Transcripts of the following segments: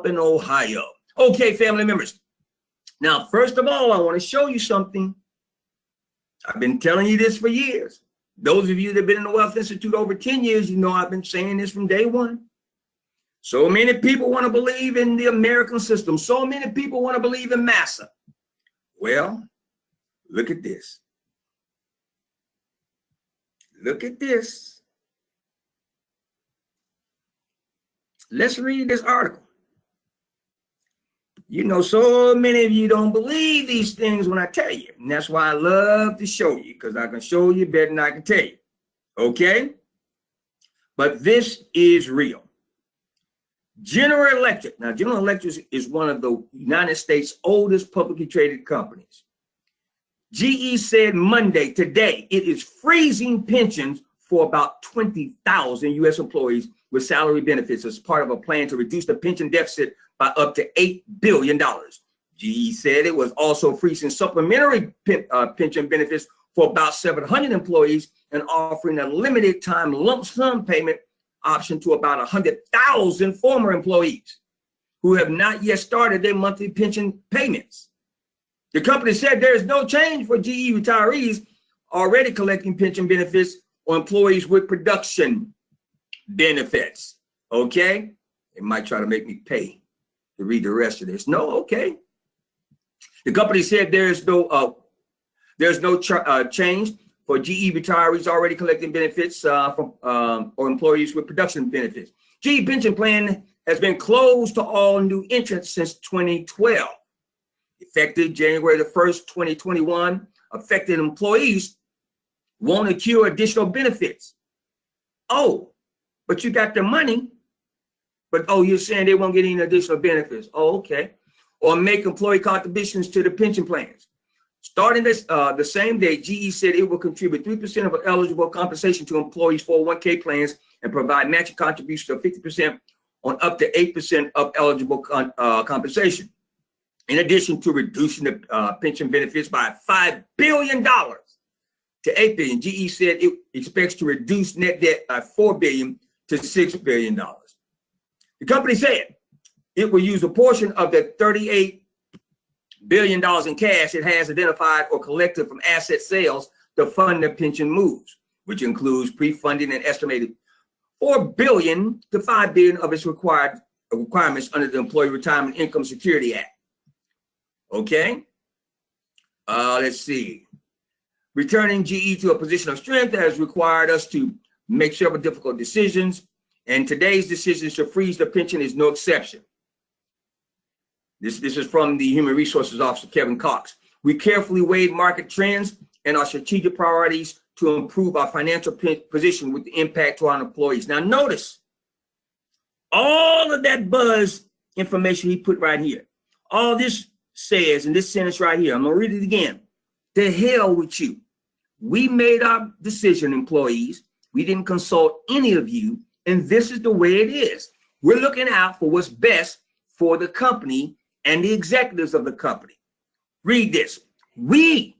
up in Ohio. Okay, family members. Now, first of all, I want to show you something. I've been telling you this for years. Those of you that have been in the Wealth Institute over 10 years, you know I've been saying this from day one. So many people want to believe in the American system. So many people want to believe in massa. Well, look at this. Look at this. Let's read this article. You know, so many of you don't believe these things when I tell you. And that's why I love to show you, because I can show you better than I can tell you. Okay? But this is real. General Electric. Now, General Electric is one of the United States' oldest publicly traded companies. GE said Monday, today, it is freezing pensions for about 20,000 U.S. employees with salary benefits as part of a plan to reduce the pension deficit by up to $8 billion. GE said it was also freezing supplementary pension benefits for about 700 employees and offering a limited time lump sum payment option to about 100,000 former employees who have not yet started their monthly pension payments. The company said there is no change for GE retirees already collecting pension benefits or employees with production benefits. Okay? They might try to make me pay to read the rest of this. No, okay. The company said there's no change for GE retirees already collecting benefits from or employees with production benefits. GE pension plan has been closed to all new entrants since 2012. Effective January the 1st, 2021, affected employees won't accrue additional benefits. Oh, but you got the money. But, oh, you're saying they won't get any additional benefits. Oh, okay. Or make employee contributions to the pension plans. Starting this the same day, GE said it will contribute 3% of eligible compensation to employees' 401k plans and provide matching contributions of 50% on up to 8% of eligible compensation. In addition to reducing the pension benefits by $5 billion to $8 billion, GE said it expects to reduce net debt by $4 billion to $6 billion. The company said it will use a portion of the $38 billion in cash it has identified or collected from asset sales to fund the pension moves, which includes pre-funding an estimated $4 billion to $5 billion of its requirements under the Employee Retirement Income Security Act. Okay. Let's see. Returning GE to a position of strength has required us to make several difficult decisions, and today's decision to freeze the pension is no exception. This is from the Human Resources Officer, Kevin Cox. We carefully weighed market trends and our strategic priorities to improve our financial position with the impact to our employees. Now, notice all of that buzz information he put right here. All this says in this sentence right here, I'm going to read it again. The hell with you. We made our decision, employees. We didn't consult any of you. And this is the way it is. We're looking out for what's best for the company and the executives of the company. Read this. We.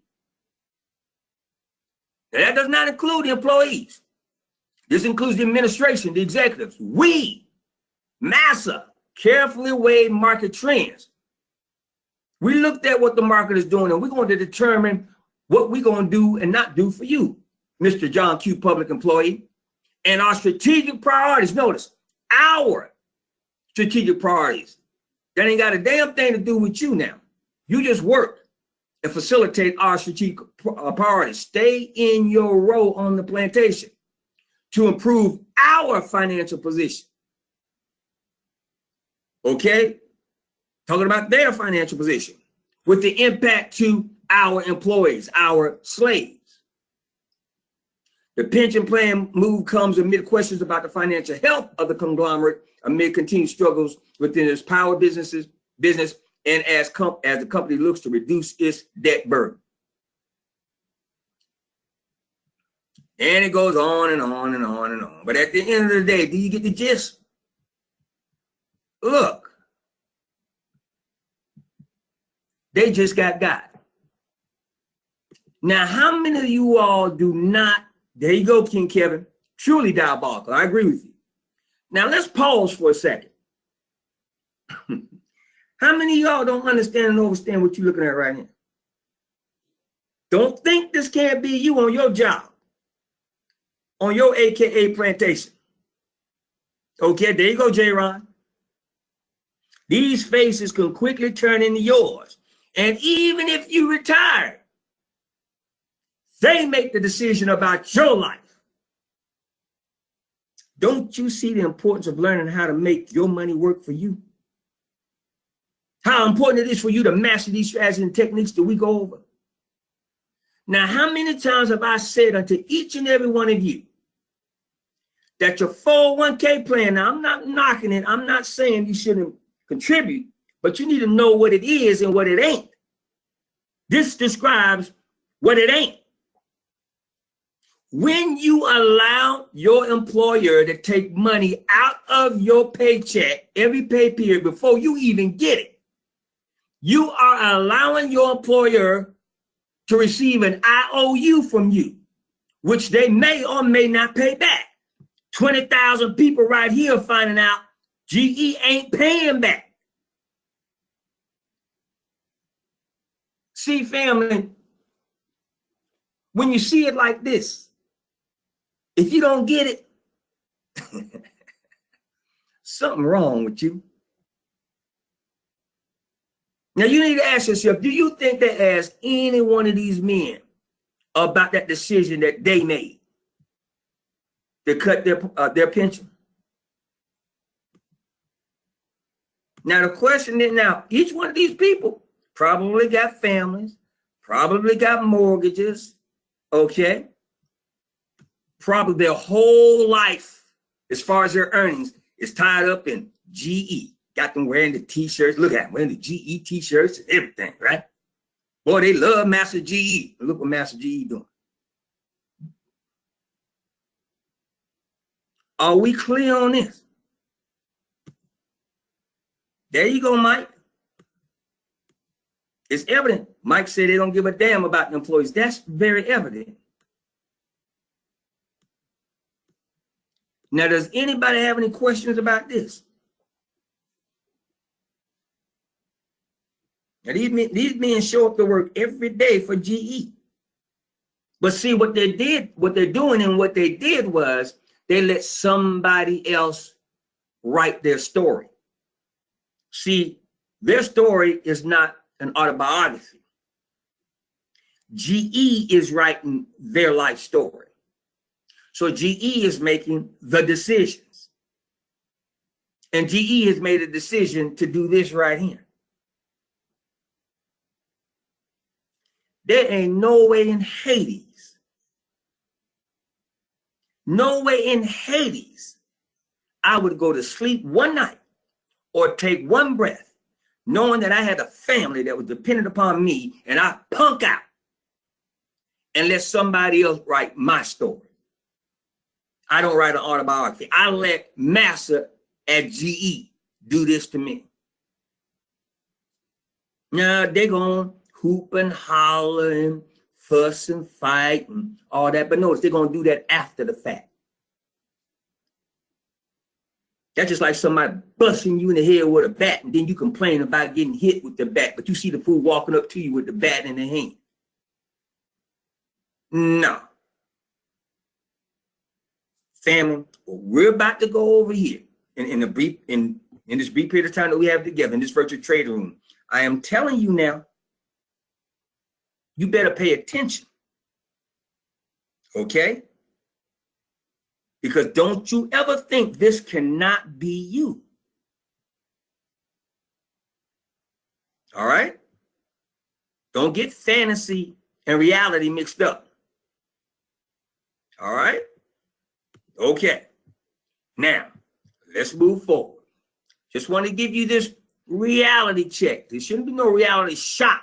Now, that does not include the employees. This includes the administration, the executives. We, massa, carefully weighed market trends. We looked at what the market is doing, and we're going to determine what we're going to do and not do for you, Mr. John Q. Public Employee. And our strategic priorities, notice, our strategic priorities. That ain't got a damn thing to do with you now. You just work and facilitate our strategic priorities. Stay in your role on the plantation to improve our financial position. Okay? Talking about their financial position with the impact to our employees, our slaves. The pension plan move comes amid questions about the financial health of the conglomerate amid continued struggles within its power business and as the company looks to reduce its debt burden. And it goes on and on and on and on. But at the end of the day, do you get the gist? Look, they just got. Now, how many of you all do not? There you go, King Kevin. Truly diabolical. I agree with you. Now, let's pause for a second. How many of y'all don't understand and understand what you're looking at right now? Don't think this can't be you on your job, on your AKA plantation. Okay, there you go, J-Ron. These faces can quickly turn into yours. And even if you retire, they make the decision about your life. Don't you see the importance of learning how to make your money work for you? How important it is for you to master these strategies and techniques that we go over? Now, how many times have I said unto each and every one of you that your 401k plan, now I'm not knocking it, I'm not saying you shouldn't contribute, but you need to know what it is and what it ain't. This describes what it ain't. When you allow your employer to take money out of your paycheck every pay period before you even get it, you are allowing your employer to receive an IOU from you, which they may or may not pay back. 20,000 people right here finding out GE ain't paying back. See, family, when you see it like this, if you don't get it, something wrong with you. Now, you need to ask yourself, do you think they asked any one of these men about that decision that they made to cut their pension? Now, the question is, now, each one of these people probably got families, probably got mortgages, okay? Probably their whole life, as far as their earnings, is tied up in GE. Got them wearing the t-shirts. Look at them wearing the GE t-shirts and everything, right? Boy, they love Master GE. Look what Master GE doing. Are we clear on this? There you go, Mike. It's evident. Mike said they don't give a damn about the employees. That's very evident. Now, does anybody have any questions about this? Now, these men show up to work every day for GE. But see, what they're doing and what they did was they let somebody else write their story. See, their story is not an autobiography. GE is writing their life story. So GE is making the decisions. And GE has made a decision to do this right here. There ain't no way in Hades, no way in Hades, I would go to sleep one night or take one breath, knowing that I had a family that was dependent upon me, and I punk out and let somebody else write my story. I don't write an autobiography. I let Massa at GE do this to me. Now they're going to hoop and holler and fuss and fight and all that, but notice they're going to do that after the fact. That's just like somebody busting you in the head with a bat, and then you complain about getting hit with the bat, but you see the fool walking up to you with the bat in the hand. No. Family, we're about to go over here in this brief period of time that we have together in this virtual trading room. I am telling you now, you better pay attention. Okay? Because don't you ever think this cannot be you. All right? Don't get fantasy and reality mixed up. All right? Okay. Now, let's move forward. Just want to give you this reality check. There shouldn't be no reality shock.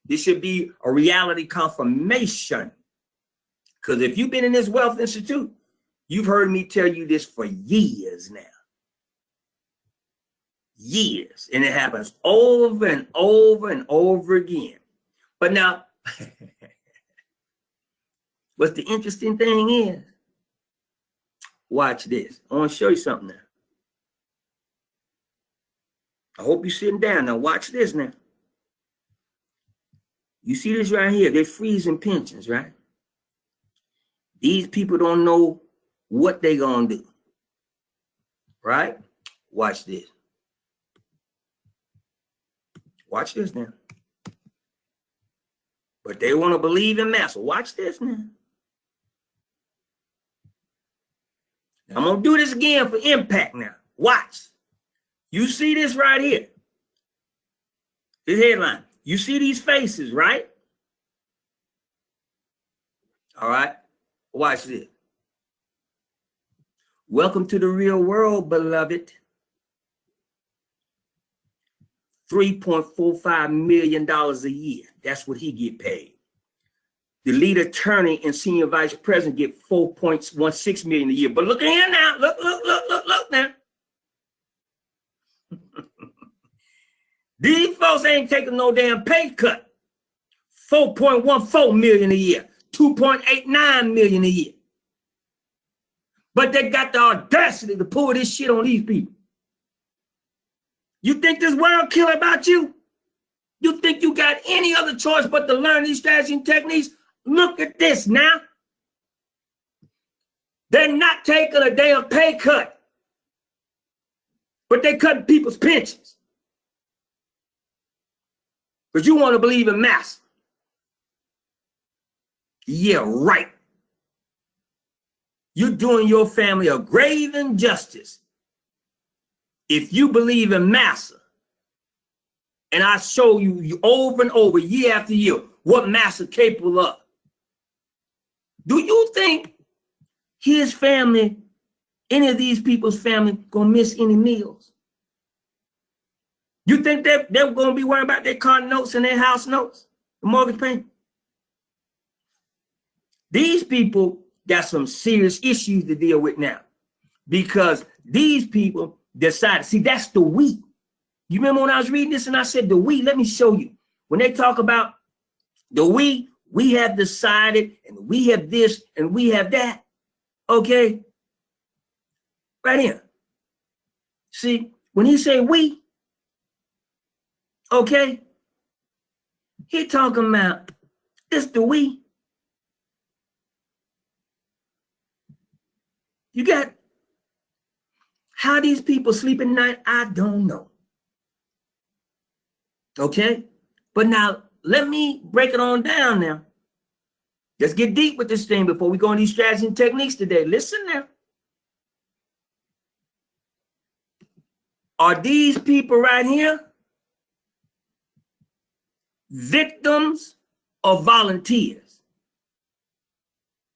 This should be a reality confirmation. Because if you've been in this Wealth Institute, you've heard me tell you this for years now. Years. And it happens over and over and over again. But now, what's the interesting thing is, watch this. I want to show you something now. I hope you're sitting down. Now watch this now. You see this right here? They're freezing pensions, right? These people don't know what they're going to do, right? Watch this. Watch this now. But they want to believe in massa. Watch this now. I'm going to do this again for impact now. Watch. You see this right here. This headline. You see these faces, right? All right. Watch this. Welcome to the real world, beloved. $3.45 million a year. That's what he get paid. The lead attorney and senior vice president get $4.16 million a year. But look at here now. Look now. These folks ain't taking no damn pay cut. $4.14 million a year. $2.89 million a year. But they got the audacity to pull this shit on these people. You think this world care about you? You think you got any other choice but to learn these strategies and techniques? Look at this now. They're not taking a damn pay cut, but they cutting people's pensions. But you want to believe in massa. Yeah, right. You're doing your family a grave injustice if you believe in massa. And I show you over and over, year after year, what massa capable of. Do you think his family, any of these people's family, gonna miss any meals? You think they're gonna be worrying about their car notes and their house notes, the mortgage payment? These people got some serious issues to deal with now because these people decided, see, that's the we. You remember when I was reading this and I said the we? Let me show you. When they talk about the we have decided and we have this and we have that. Okay? Right here. See, when he say we, okay, he talking about it's the we. You got how these people sleep at night, I don't know. Okay? But now, let me break it on down now. Let's get deep with this thing before we go on these strategies and techniques today. Listen now. Are these people right here victims or volunteers?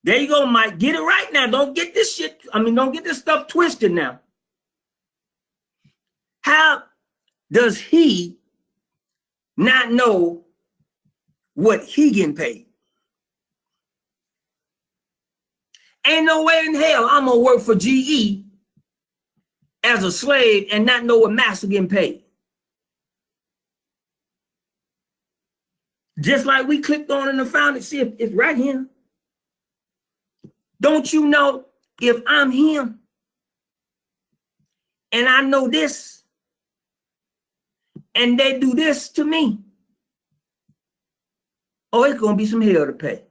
There you go, Mike. Get it right now. Don't get this shit. Don't get this stuff twisted now. How does he not know what he getting paid? Ain't no way in hell I'm gonna work for GE as a slave and not know what master getting paid. Just like we clicked on and found it, see if it's right here. Don't you know if I'm him and I know this and they do this to me, oh, it's going to be some hell to pay.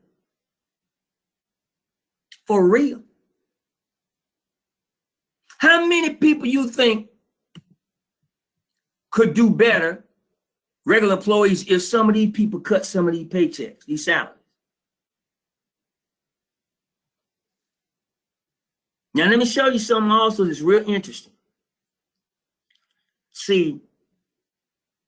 For real. How many people you think could do better, regular employees, if some of these people cut some of these paychecks, these salaries? Now, let me show you something also that's real interesting. See,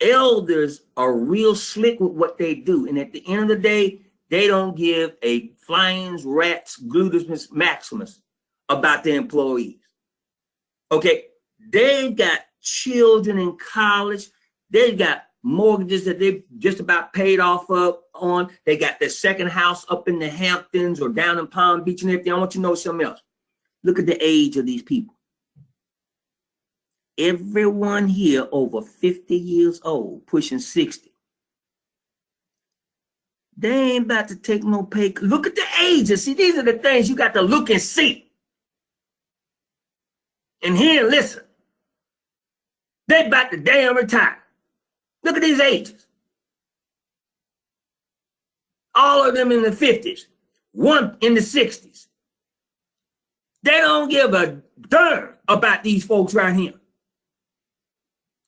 elders are real slick with what they do. And at the end of the day, they don't give a flying rat's gluteus maximus about their employees. Okay, they've got children in college. They've got mortgages that they just about paid off on. They got their second house up in the Hamptons or down in Palm Beach and everything. I want you to know something else. Look at the age of these people. Everyone here over 50 years old, pushing 60. They ain't about to take no pay. Look at the ages. See, these are the things you got to look and see. And hear and listen. They about to damn retire. Look at these ages. All of them in the 50s, one in the 60s. They don't give a darn about these folks right here.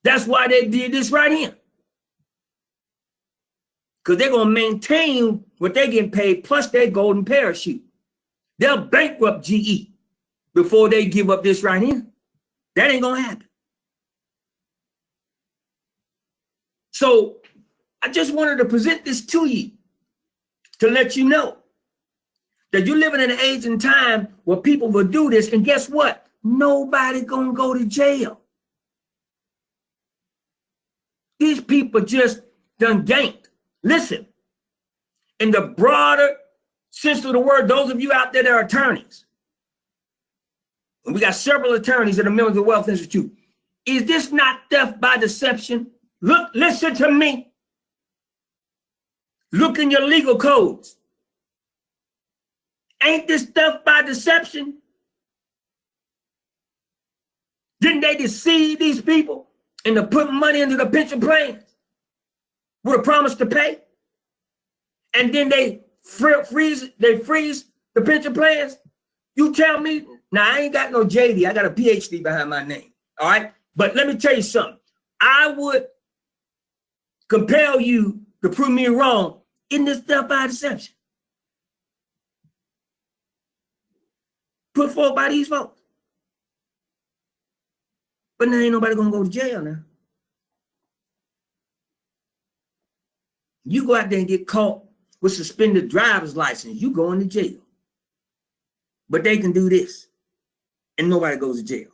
That's why they did this right here. Because they're going to maintain what they're getting paid plus their golden parachute. They'll bankrupt GE before they give up this right here. That ain't going to happen. So I just wanted to present this to you to let you know that you're living in an age and time where people will do this. And guess what? Nobody going to go to jail. These people just done ganked. Listen, in the broader sense of the word, those of you out there that are attorneys, and we got several attorneys that are members of the Wealth Institute, is this not theft by deception? Look, listen to me. Look in your legal codes. Ain't this theft by deception? Didn't they deceive these people into putting money into the pension plans with a promise to pay? And then they freeze the pension plans? You tell me, now I ain't got no JD, I got a PhD behind my name, all right? But let me tell you something. I would compel you to prove me wrong in this theft by deception put forth by these folks. But now ain't nobody gonna go to jail now. You go out there and get caught with suspended driver's license, you going to jail. But they can do this and nobody goes to jail.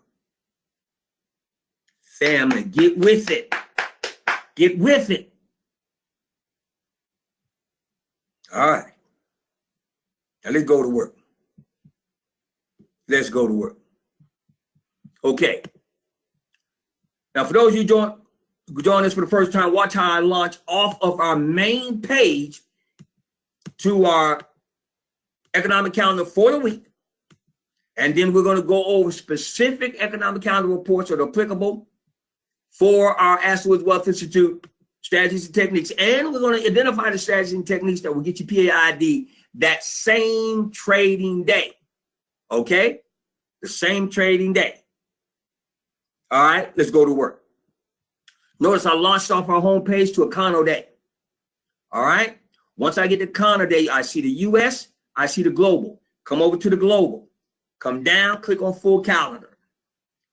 Family, get with it. Get with it. All right. Now let's go to work. Let's go to work. Okay. Now, for those of you who join us for the first time, watch how I launch off of our main page to our economic calendar for the week. And then we're going to go over specific economic calendar reports that are applicable for our Asset Wealth Institute strategies and techniques. And we're going to identify the strategies and techniques that will get you PAID that same trading day. Okay? The same trading day. All right, let's go to work. Notice I launched off our homepage to Econoday. All right? Once I get to Econoday, I see the US, I see the global. Come over to the global. Come down, click on full calendar.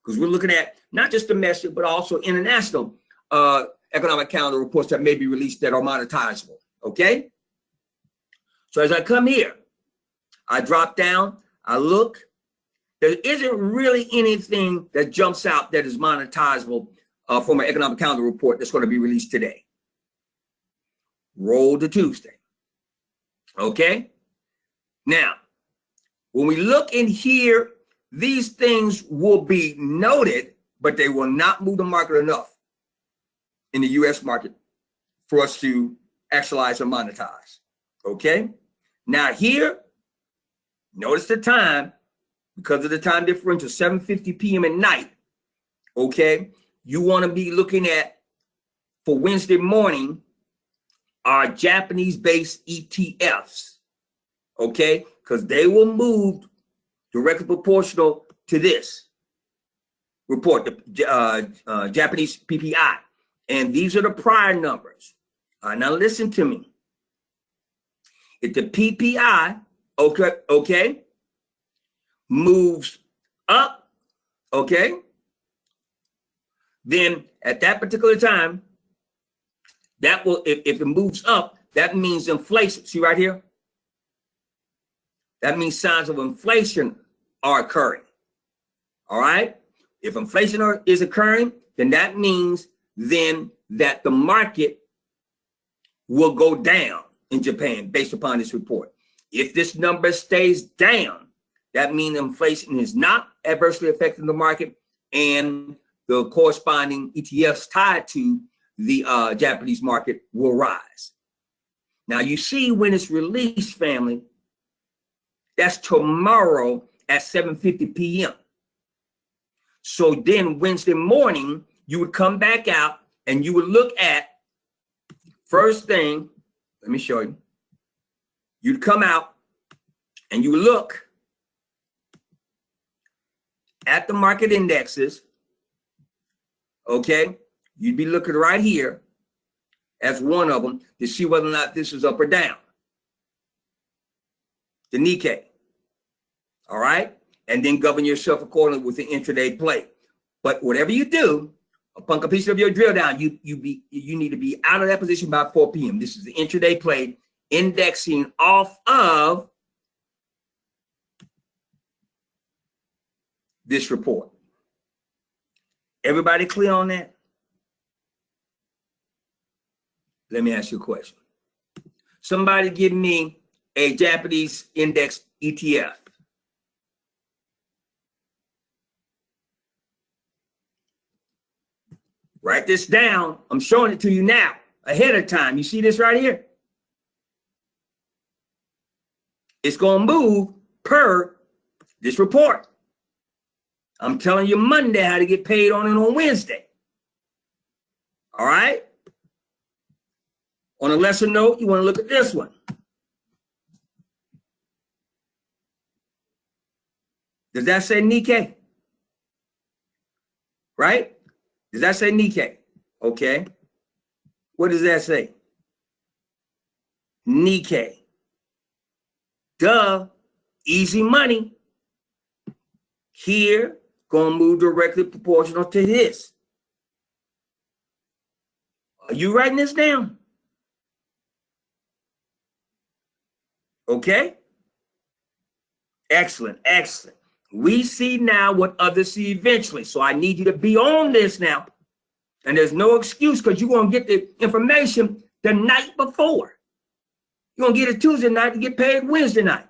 Because we're looking at not just domestic, but also international economic calendar reports that may be released that are monetizable. Okay? So as I come here, I drop down, I look. There isn't really anything that jumps out that is monetizable from an economic calendar report that's going to be released today. Roll to Tuesday. Okay? Now, when we look in here, these things will be noted, but they will not move the market enough in the US market for us to actualize or monetize. Okay? Now here, notice the time. Because of the time differential, 7:50 p.m. at night, okay, you want to be looking at, for Wednesday morning, our Japanese-based ETFs, okay, because they will move directly proportional to this report, the Japanese PPI. And these are the prior numbers. Now listen to me. If the PPI, okay, moves up, okay, then at that particular time, that will, if it moves up, that means inflation. See right here? That means signs of inflation are occurring. All right? If inflation is occurring, then that means then that the market will go down in Japan based upon this report. If this number stays down, that means inflation is not adversely affecting the market, and the corresponding ETFs tied to the Japanese market will rise. Now, you see when it's released, family, that's tomorrow at 7:50 p.m. So then Wednesday morning, you would come back out and you would look at, first thing, let me show you. You'd come out and you would look at the market indexes, okay? You'd be looking right here as one of them to see whether or not this is up or down. The Nikkei, all right? And then govern yourself accordingly with the intraday play. But whatever you do, upon completion of your drill down, you need to be out of that position by 4 p.m. This is the intraday play, indexing off of this report. Everybody clear on that? Let me ask you a question. Somebody give me a Japanese index ETF. Write this down. I'm showing it to you now, ahead of time. You see this right here? It's going to move per this report. I'm telling you Monday how to get paid on it on Wednesday. All right? On a lesser note, you want to look at this one. Does that say Nikkei? Right? Does that say Nikkei? Okay. What does that say? Nikkei. Duh. Easy money. Here, gonna move directly proportional to this. Are you writing this down? Okay. Excellent, excellent. We see now what others see eventually. So I need you to be on this now. And there's no excuse because you're going to get the information the night before. You're going to get it Tuesday night to get paid Wednesday night.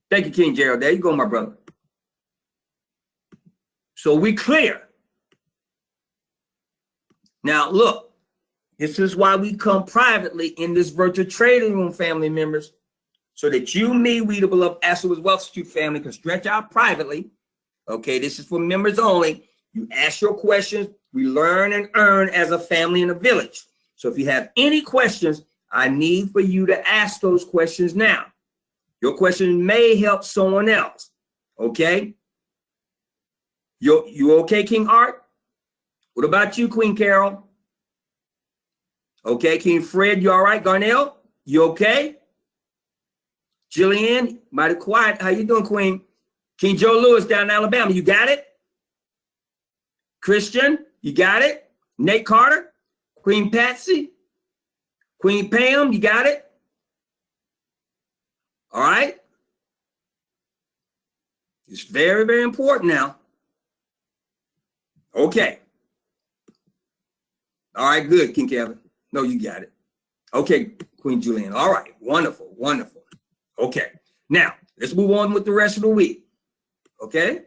Thank you, King Gerald. There you go, my brother. So we clear. Now, look, this is why we come privately in this virtual trading room, family members, so that you, me, we, the beloved Ashley's Wealth Institute family, can stretch out privately. Okay, this is for members only. You ask your questions. We learn and earn as a family in a village. So if you have any questions, I need for you to ask those questions now. Your questions may help someone else. Okay? You okay, King Art? What about you, Queen Carol? Okay, King Fred, you all right? Garnell, you okay? Jillian, mighty quiet. How you doing, Queen? King Joe Lewis down in Alabama, you got it? Christian, you got it? Nate Carter, Queen Patsy, Queen Pam, you got it? All right? It's very, very important now. Okay. All right, good, King Kevin. No, you got it. Okay, Queen Julian. All right, wonderful, wonderful. Okay, now let's move on with the rest of the week. Okay?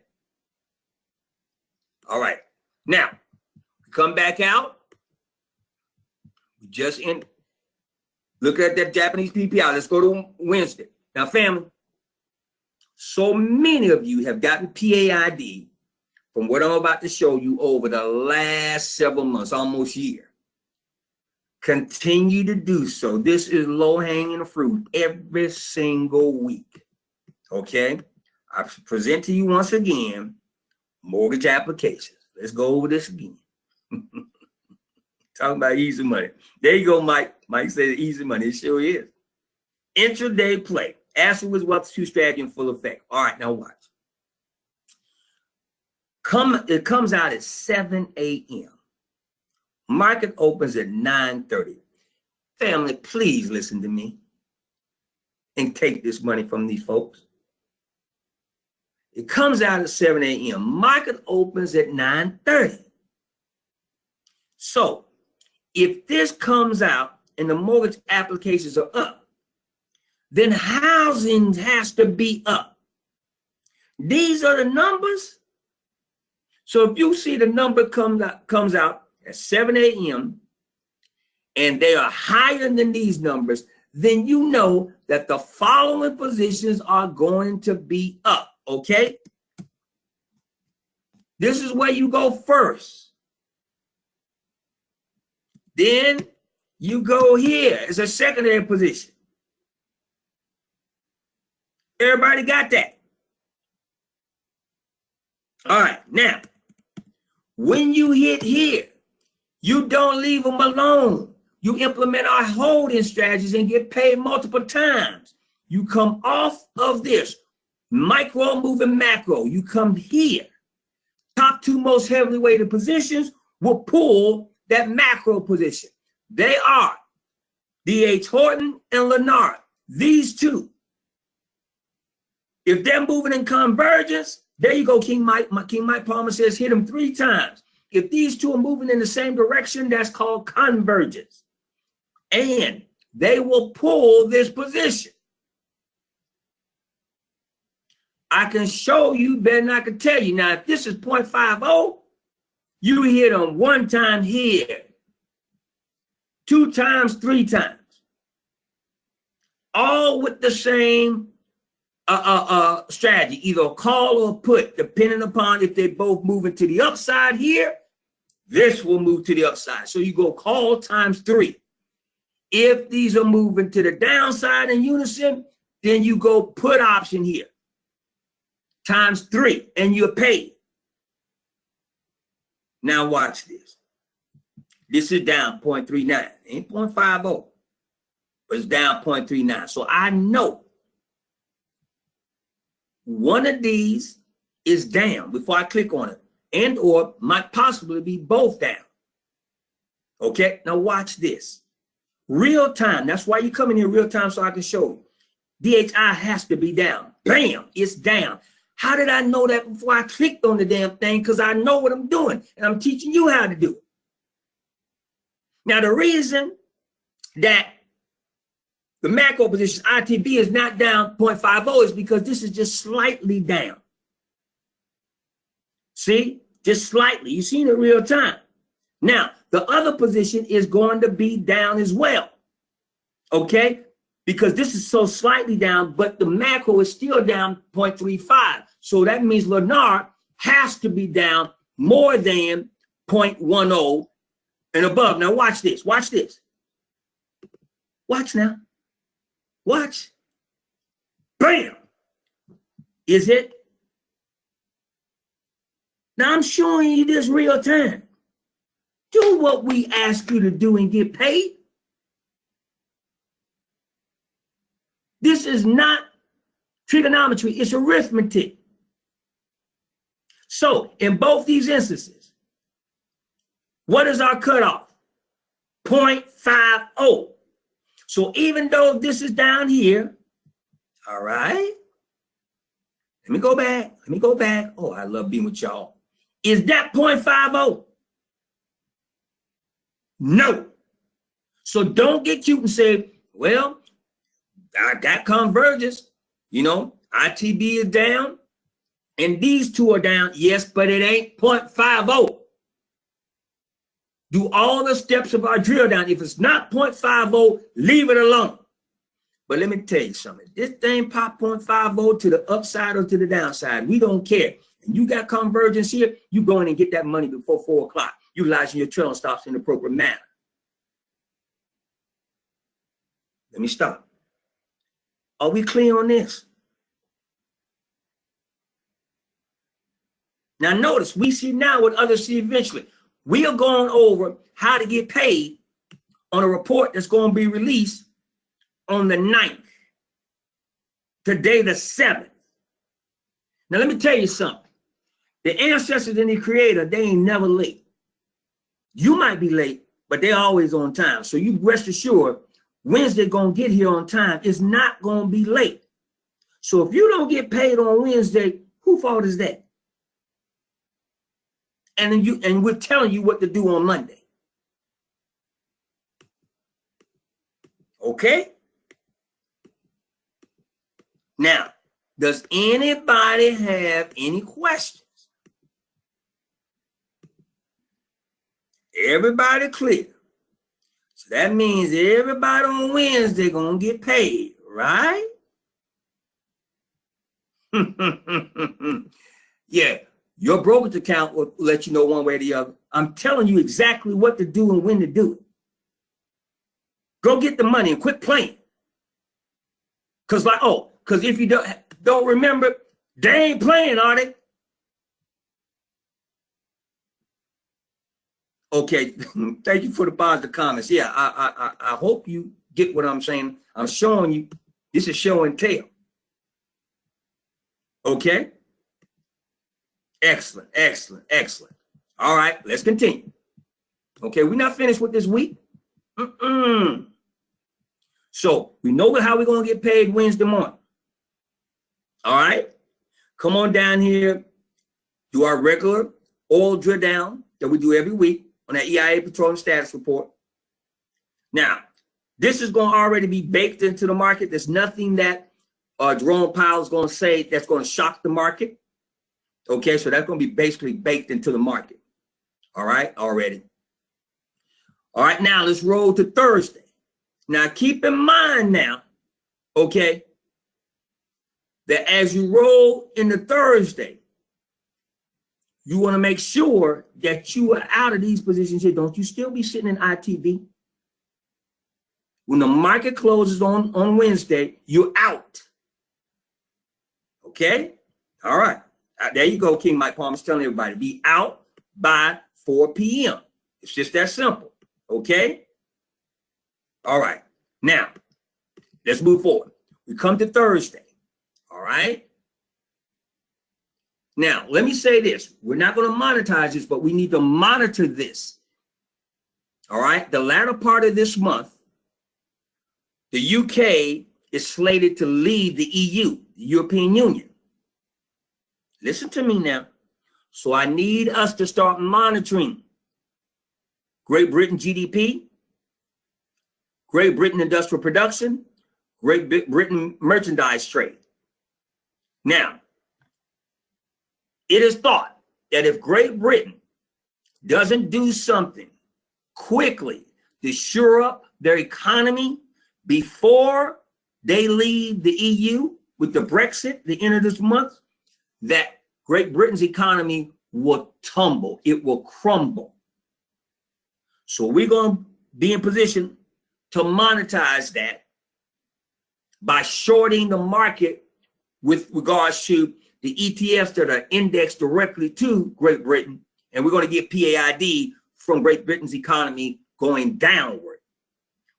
All right. Now, come back out. We just look at that Japanese PPI. Let's go to Wednesday. Now, family, so many of you have gotten PAID from what I'm about to show you over the last several months, almost a year. Continue to do so. This is low-hanging fruit every single week. Okay? I present to you once again mortgage applications. Let's go over this again. Talking about easy money. There you go, Mike. Mike said easy money. It sure is. Intraday play. Ashley's Wealth Institute strategy in full effect. All right, now watch. It comes out at 7 a.m. Market opens at 9:30. Family, please listen to me and take this money from these folks. It comes out at 7 a.m. Market opens at 9:30. So if this comes out and the mortgage applications are up, then housing has to be up. These are the numbers. So if you see the number comes out at 7 a.m. and they are higher than these numbers, then you know that the following positions are going to be up, okay? This is where you go first. Then you go here. It's a secondary position. Everybody got that? All right, now, when you hit here, you don't leave them alone. You implement our holding strategies and get paid multiple times. You come off of this micro moving macro. You come here. Top two most heavily weighted positions will pull that macro position. They are D.H. Horton and Lennard. These two. If they're moving in convergence, there you go, King Mike. King Mike Palmer says hit them 3 times. If these two are moving in the same direction, that's called convergence. And they will pull this position. I can show you better than I can tell you. Now, if this is 0.50, you hit them 1 time here, 2 times, 3 times. All with the same strategy, either call or put, depending upon if they're both moving to the upside here, this will move to the upside. So you go call times 3. If these are moving to the downside in unison, then you go put option here times 3 and you're paid. Now watch this. This is down 0.39, ain't 0.50, but it's down 0.39. So I know one of these is down before I click on it, and or might possibly be both down. Okay, now watch this. Real time, that's why you come in here real time so I can show you. DHI has to be down. Bam, it's down. How did I know that before I clicked on the damn thing? Because I know what I'm doing, and I'm teaching you how to do it. Now, the reason that the macro position ITB is not down 0.50 is because this is just slightly down. See, just slightly. You've seen it real time. Now, the other position is going to be down as well. Okay? Because this is so slightly down, but the macro is still down 0.35. So that means Lennard has to be down more than 0.10 and above. Now watch this. Watch this. Watch now. Watch. Bam. Is it? Now I'm showing you this real time. Do what we ask you to do and get paid. This is not trigonometry, it's arithmetic. So in both these instances, what is our cutoff? 0.50. So even though this is down here, all right, let me go back. Let me go back. Oh, I love being with y'all. Is that 0.50? No. So don't get cute and say, well, I got convergence. You know, ITB is down and these two are down. Yes, but it ain't 0.50. Do all the steps of our drill down. If it's not 0.50, leave it alone. But let me tell you something. This thing pop 0.50 to the upside or to the downside. We don't care. And you got convergence here, you go in and get that money before 4 o'clock, utilizing your trailing stops in the appropriate manner. Let me stop. Are we clear on this? Now notice, we see now what others see eventually. We are going over how to get paid on a report that's going to be released on the 9th. Today, the 7th. Now, let me tell you something. The ancestors and the creator, they ain't never late. You might be late, but they're always on time. So you rest assured, Wednesday going to get here on time. It's not going to be late. So if you don't get paid on Wednesday, whose fault is that? And we're telling you what to do on Monday. Okay? Now, does anybody have any questions? Everybody clear. So that means everybody on Wednesday gonna get paid, right? Yeah. Your brokerage account will let you know one way or the other. I'm telling you exactly what to do and when to do it. Go get the money and quit playing. Because if you don't remember, they ain't playing, are they? Okay, thank you for the positive comments. Yeah, I hope you get what I'm saying. I'm showing you. This is show and tell. Okay. Excellent, excellent, excellent. All right, let's continue. Okay, we're not finished with this week. So we know how we're going to get paid Wednesday morning. All right, come on down here, do our regular oil drill down that we do every week on that EIA Petroleum Status Report. Now, this is going to already be baked into the market. There's nothing that Jerome Powell is going to say that's going to shock the market. Okay, so that's going to be basically baked into the market. All right, already. All right, now let's roll to Thursday. Now, keep in mind now, okay, that as you roll into Thursday, you want to make sure that you are out of these positions here. Don't you still be sitting in ITV? When the market closes on Wednesday, you're out. Okay? All right. There you go, King Mike Palmer's telling everybody, be out by 4 p.m. It's just that simple. Okay? All right. Now, let's move forward. We come to Thursday. All right? Now, let me say this. We're not going to monetize this, but we need to monitor this. All right? The latter part of this month, the UK is slated to leave the EU, the European Union. Listen to me now. So I need us to start monitoring Great Britain GDP, Great Britain industrial production, Great Britain merchandise trade. Now, it is thought that if Great Britain doesn't do something quickly to shore up their economy before they leave the EU with the Brexit, the end of this month, that Great Britain's economy will tumble. It will crumble. So we're going to be in position to monetize that by shorting the market with regards to the ETFs that are indexed directly to Great Britain. And we're going to get PAID from Great Britain's economy going downward.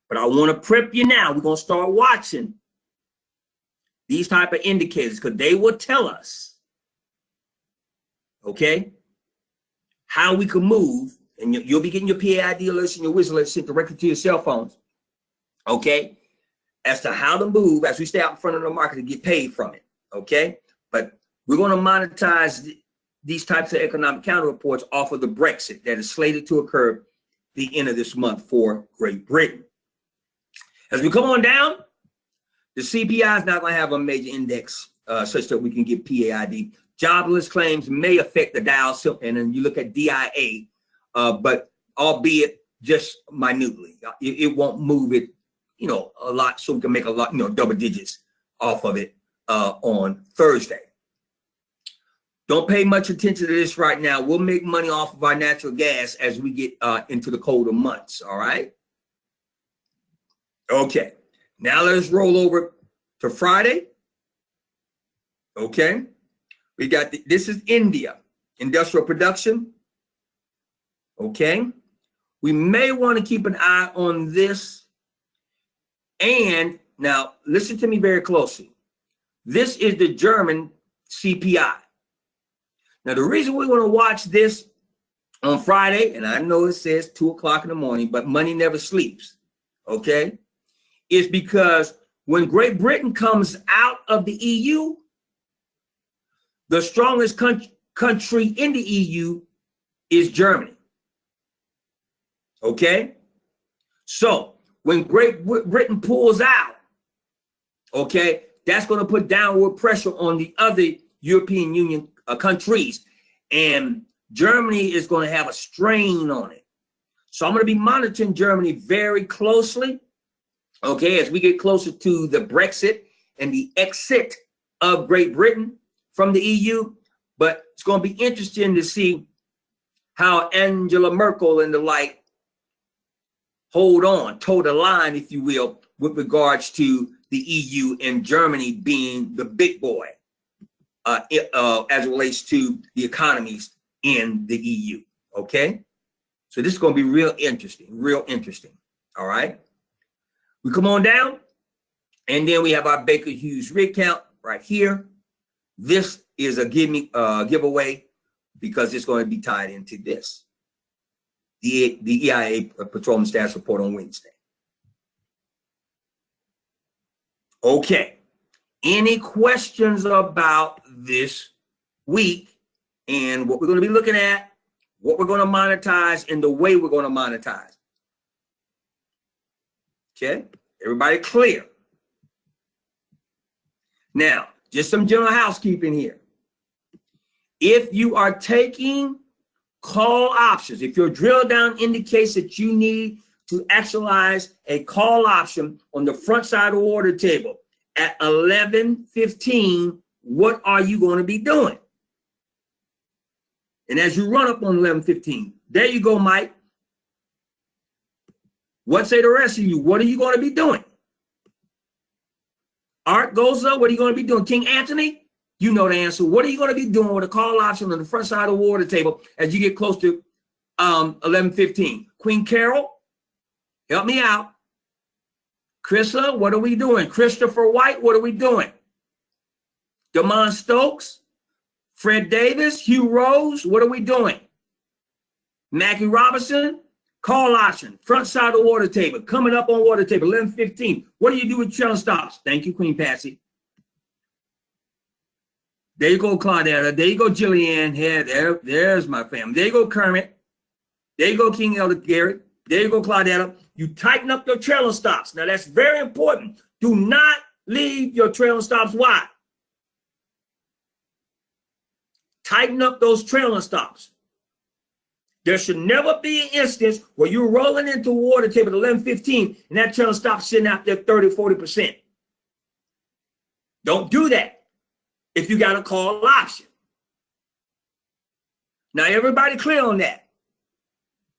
But I want to prep you now. We're going to start watching these type of indicators because they will tell us, okay, how we can move. And you'll be getting your PAID alerts and your whistle alerts sent directly to your cell phones, okay, as to how to move as we stay out in front of the market to get paid from it, okay? But we're going to monetize these types of economic counter reports off of the Brexit that is slated to occur the end of this month for Great Britain. As we come on down, the CPI is not going to have a major index such that we can get PAID. Jobless claims may affect the Dow, and then you look at DIA, but albeit just minutely. It won't move it, a lot, so we can make a lot, double digits off of it on Thursday. Don't pay much attention to this right now. We'll make money off of our natural gas as we get into the colder months, all right? Okay, now let's roll over to Friday. Okay, we got, this is India, industrial production. Okay, we may want to keep an eye on this. And now listen to me very closely. This is the German CPI. Now, the reason we want to watch this on Friday, and I know it says 2 o'clock in the morning, but money never sleeps, okay, is because when Great Britain comes out of the EU, the strongest country in the EU is Germany. Okay? So when Great Britain pulls out, okay, that's going to put downward pressure on the other European Union countries. And Germany is going to have a strain on it. So I'm going to be monitoring Germany very closely, okay, as we get closer to the Brexit and the exit of Great Britain from the EU. but it's going to be interesting to see how Angela Merkel and the like toe the line, if you will, with regards to the EU and Germany being the big boy as it relates to the economies in the EU. Okay, so this is going to be real interesting, all right, we come on down, and then we have our Baker Hughes rig count right here. This is a giveaway because it's going to be tied into this, the EIA Petroleum Status Report on Wednesday. Okay, any questions about this week and what we're going to be looking at, what we're going to monetize, and the way we're going to monetize? Okay, everybody clear? Now, just some general housekeeping here. If you are taking call options, if your drill down indicates that you need to actualize a call option on the front side of the order table at 11:15, what are you going to be doing? And as you run up on 11:15, there you go, Mike. What say the rest of you? What are you going to be doing? Art goes up. What are you going to be doing? King Anthony, you know the answer. What are you going to be doing with a call option on the front side of the order table as you get close to 11:15? Queen Carol, help me out. Krista, what are we doing? Christopher White, what are we doing? Damon Stokes, Fred Davis, Hugh Rose, what are we doing? Mackie Robinson, call option, front side of the water table, coming up on water table, 11:15. What do you do with trailing stops? Thank you, Queen Patsy. There you go, Claudetta. There you go, Jillian. Yeah, there's my family. There you go, Kermit. There you go, King Elder Gary. There you go, Claudetta. You tighten up your trailing stops. Now, that's very important. Do not leave your trailing stops wide. Tighten up those trailing stops. There should never be an instance where you're rolling into a water table at 11:15 and that trailing stop sitting out there 30, 40%. Don't do that if you got a call option. Now, everybody clear on that?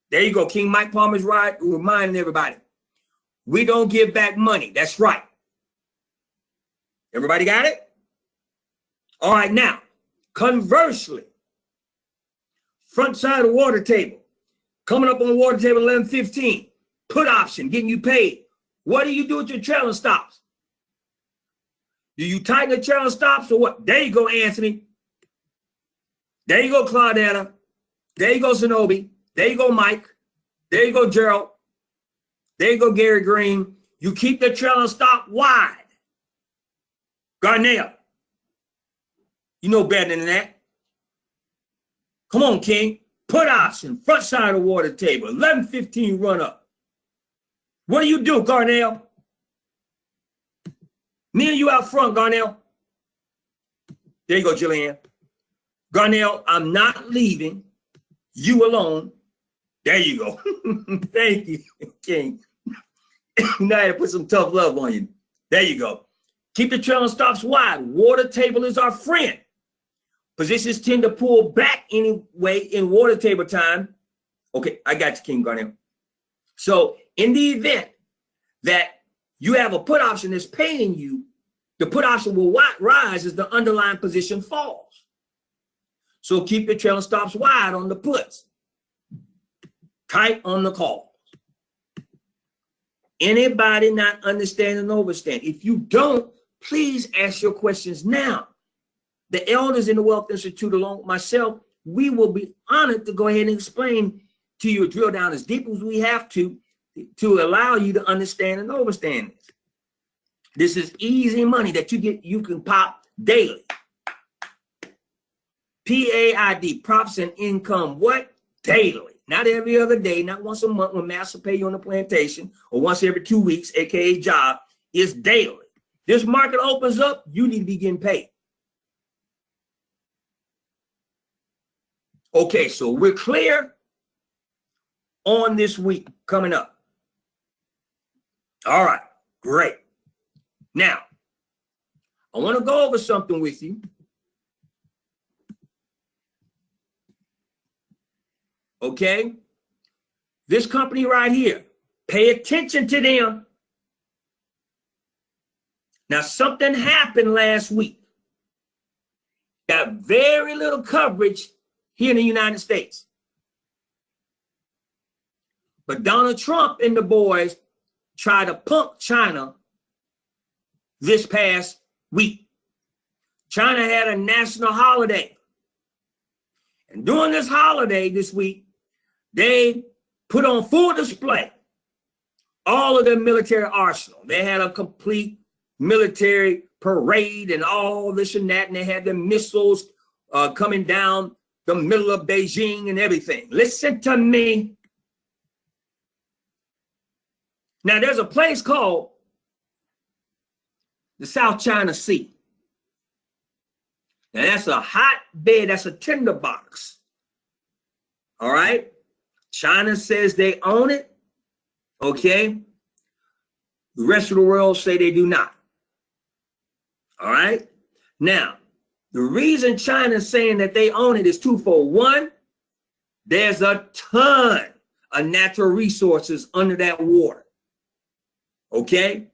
There you go. King Mike Palmer's right, reminding everybody. We don't give back money. That's right. Everybody got it? All right, now, conversely, front side of water table, coming up on the water table 11:15, put option, getting you paid. What do you do with your trailing stops? Do you tighten the trailing stops or what? There you go, Anthony. There you go, Claudetta. There you go, Zenobi. There you go, Mike. There you go, Gerald. There you go, Gary Green. You keep the trailing stop wide. Garnell, you know better than that. Come on, King. Put option, front side of the water table, 11:15 run up. What do you do, Garnell? Me and you out front, Garnell. There you go, Jillian. Garnell, I'm not leaving you alone. There you go. Thank you, King. Now I had to put some tough love on you. There you go. Keep the trailing stops wide. Water table is our friend. Positions tend to pull back anyway in water table time. Okay, I got you, King Garnell. So in the event that you have a put option that's paying you, the put option will rise as the underlying position falls. So keep your trailing stops wide on the puts, tight on the calls. Anybody not understand and overstand? If you don't, please ask your questions now. The elders in the Wealth Institute, along with myself, we will be honored to go ahead and explain to you, drill down as deep as we have to allow you to understand and understand this. This is easy money that you can pop daily. PAID, profits and income, what? Daily. Not every other day, not once a month when master pay you on the plantation, or once every 2 weeks, aka job. It's daily. This market opens up, you need to be getting paid. Okay, so we're clear on this week coming up. All right, great. Now, I want to go over something with you. Okay? This company right here, pay attention to them. Now, something happened last week. Got very little coverage here in the United States. But Donald Trump and the boys tried to punk China this past week. China had a national holiday. And during this holiday this week, they put on full display all of their military arsenal. They had a complete military parade and all this and that, and they had the missiles coming down the middle of Beijing and everything. Listen to me. Now, there's a place called the South China Sea. Now, that's a hotbed, that's a tinderbox. All right? China says they own it. Okay? The rest of the world say they do not. All right? Now, the reason China's saying that they own it is twofold. One, there's a ton of natural resources under that water. Okay?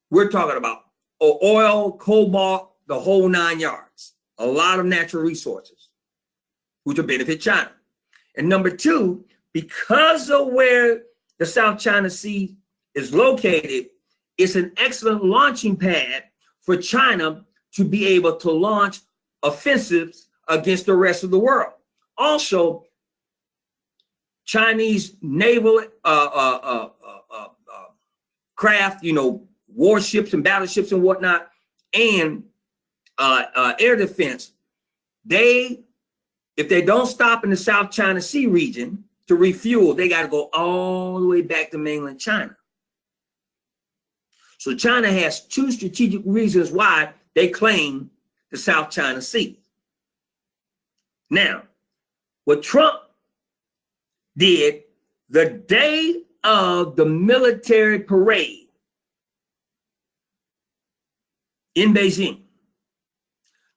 We're talking about oil, cobalt, the whole 9 yards. A lot of natural resources, which will benefit China. And number two, because of where the South China Sea is located, it's an excellent launching pad for China to be able to launch offensives against the rest of the world. Also, Chinese naval craft, warships and battleships and whatnot, and air defense, if they don't stop in the South China Sea region to refuel, they got to go all the way back to mainland China. So China has two strategic reasons why they claim the South China Sea. Now, what Trump did the day of the military parade in Beijing,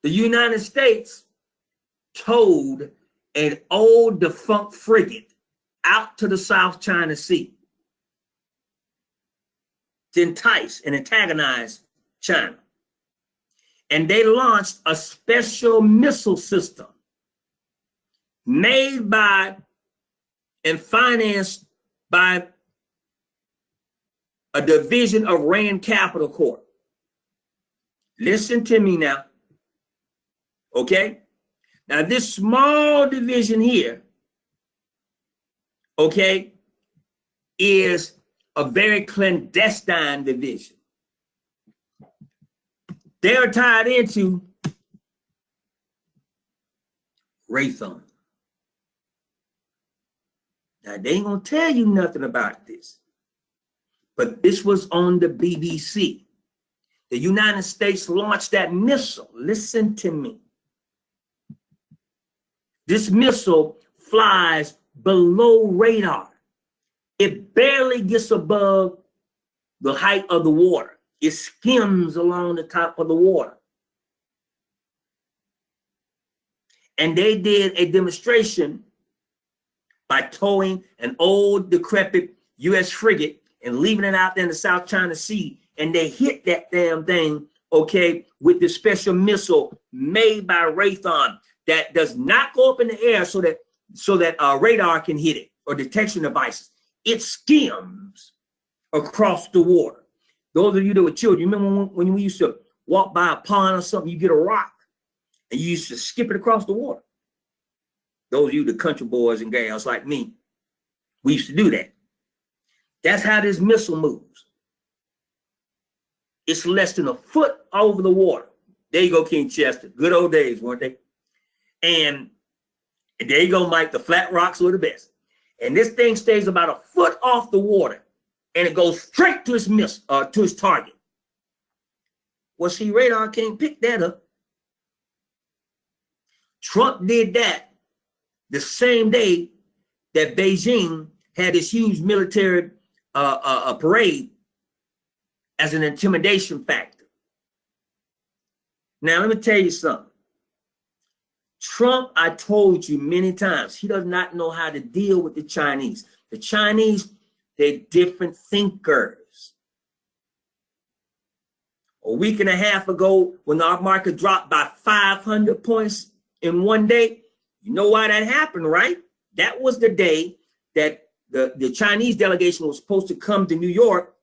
the United States towed an old defunct frigate out to the South China Sea to entice and antagonize China. And they launched a special missile system made by and financed by a division of Rand Capital Corp. Listen to me now. Okay? Now, this small division here, okay, is a very clandestine division. They're tied into Raytheon. Now, they ain't gonna tell you nothing about this, but this was on the BBC. The United States launched that missile. Listen to me. This missile flies below radar. It barely gets above the height of the water. It skims along the top of the water. And they did a demonstration by towing an old, decrepit U.S. frigate and leaving it out there in the South China Sea. And they hit that damn thing, okay, with this special missile made by Raytheon that does not go up in the air so that radar can hit it or detection devices. It skims across the water. Those of you that were children, you remember when we used to walk by a pond or something, you get a rock and you used to skip it across the water. Those of you, the country boys and gals like me, we used to do that. That's how this missile moves. It's less than a foot over the water. There you go, King Chester. Good old days, weren't they? And there you go, Mike. The flat rocks were the best. And this thing stays about a foot off the water, and it goes straight to its target. Well, see, radar can't pick that up. Trump did that the same day that Beijing had this huge military parade as an intimidation factor. Now, let me tell you something. Trump, I told you many times, he does not know how to deal with the Chinese. The Chinese, they're different thinkers. A week and a half ago, when our market dropped by 500 points in one day, you know why that happened, right? That was the day that the Chinese delegation was supposed to come to New York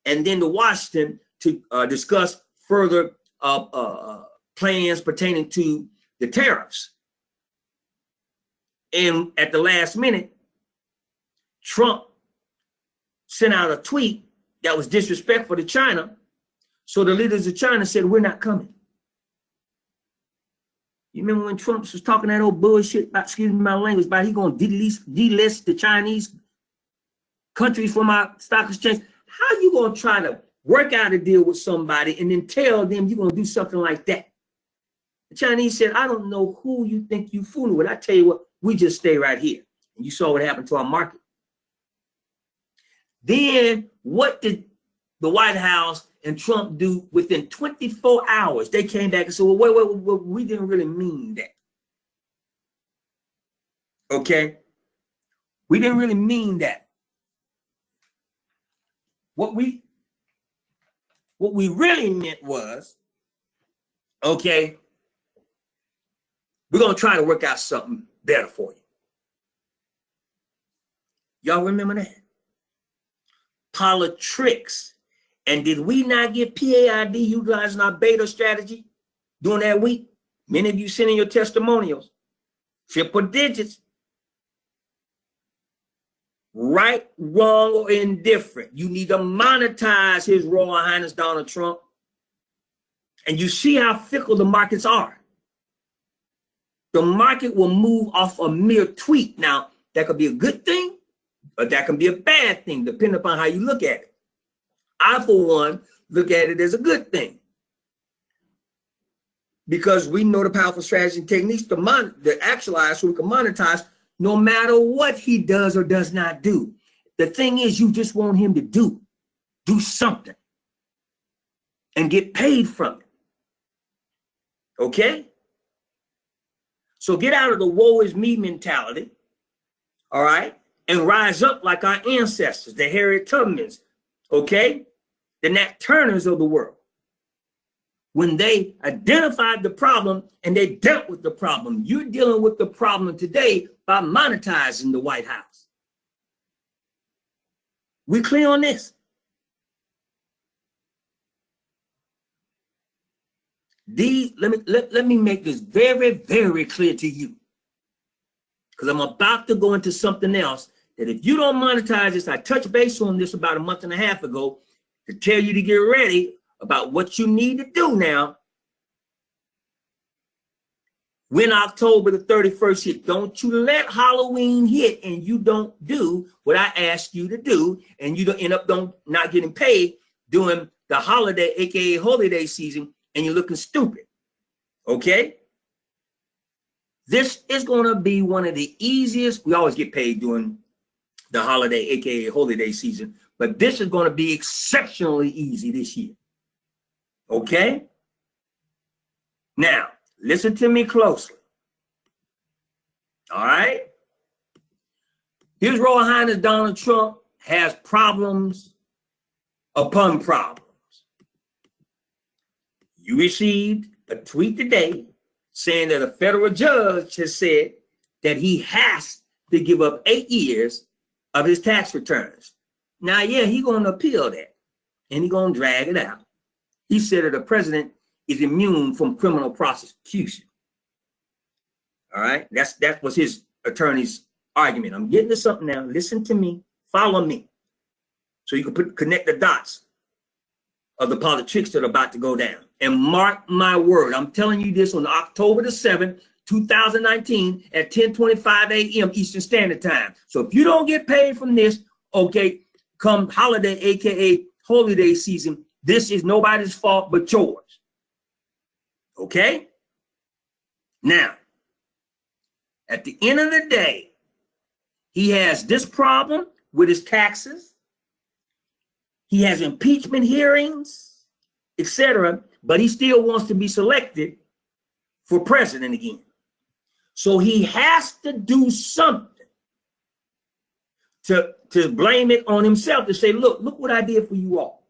and then to Washington to discuss further plans pertaining to the tariffs. And at the last minute, Trump sent out a tweet that was disrespectful to China. So the leaders of China said, we're not coming. You remember when Trump was talking that old bullshit about, excuse me my language, about he going to delist the Chinese countries from our stock exchange? How you going to try to work out a deal with somebody and then tell them you're going to do something like that? The Chinese said, I don't know who you think you fooling with. I tell you what, we just stay right here. And you saw what happened to our market. Then what did the White House and Trump do within 24 hours? They came back and said, well, wait, we didn't really mean that. Okay? We didn't really mean that. What we really meant was, okay, we're going to try to work out something better for you. Y'all remember that? Politics. And did we not get PAID utilizing our beta strategy during that week? Many of you sent in your testimonials. Triple digits. Right, wrong, or indifferent. You need to monetize His Royal Highness Donald Trump. And you see how fickle the markets are. The market will move off a mere tweet. Now, that could be a good thing, or that can be a bad thing, depending upon how you look at it. I, for one, look at it as a good thing. Because we know the powerful strategies and techniques to actualize so we can monetize no matter what he does or does not do. The thing is, you just want him to do something and get paid from it. Okay? So get out of the woe is me mentality, all right, and rise up like our ancestors, the Harriet Tubmans, okay, the Nat Turners of the world. When they identified the problem and they dealt with the problem, you're dealing with the problem today by monetizing the White House. We clear on this? Let me make this very, very clear to you, because I'm about to go into something else that if you don't monetize this, I touched base on this about a month and a half ago to tell you to get ready about what you need to do now. When October the 31st hit, don't you let Halloween hit and you don't do what I asked you to do, and you don't end up not getting paid during the holiday, aka holiday season, and you're looking stupid. Okay? This is going to be one of the easiest. We always get paid during the holiday, aka holiday season, but this is going to be exceptionally easy this year. Okay? Now, listen to me closely. All right? His Royal Highness Donald Trump has problems upon problems. You received a tweet today saying that a federal judge has said that he has to give up 8 years of his tax returns. Now, yeah, he's going to appeal that, and he's going to drag it out. He said that the president is immune from criminal prosecution. All right, that was his attorney's argument. I'm getting to something now. Listen to me, follow me, so you can connect the dots of the politics that are about to go down. And mark my word, I'm telling you this on October the 7th, 2019 at 10:25 a.m. Eastern Standard Time. So if you don't get paid from this, okay, come holiday, aka holiday season, this is nobody's fault but yours. Okay? Now, at the end of the day, he has this problem with his taxes. He has impeachment hearings, etc., but he still wants to be selected for president again. So he has to do something to blame it on himself, to say, look what I did for you all.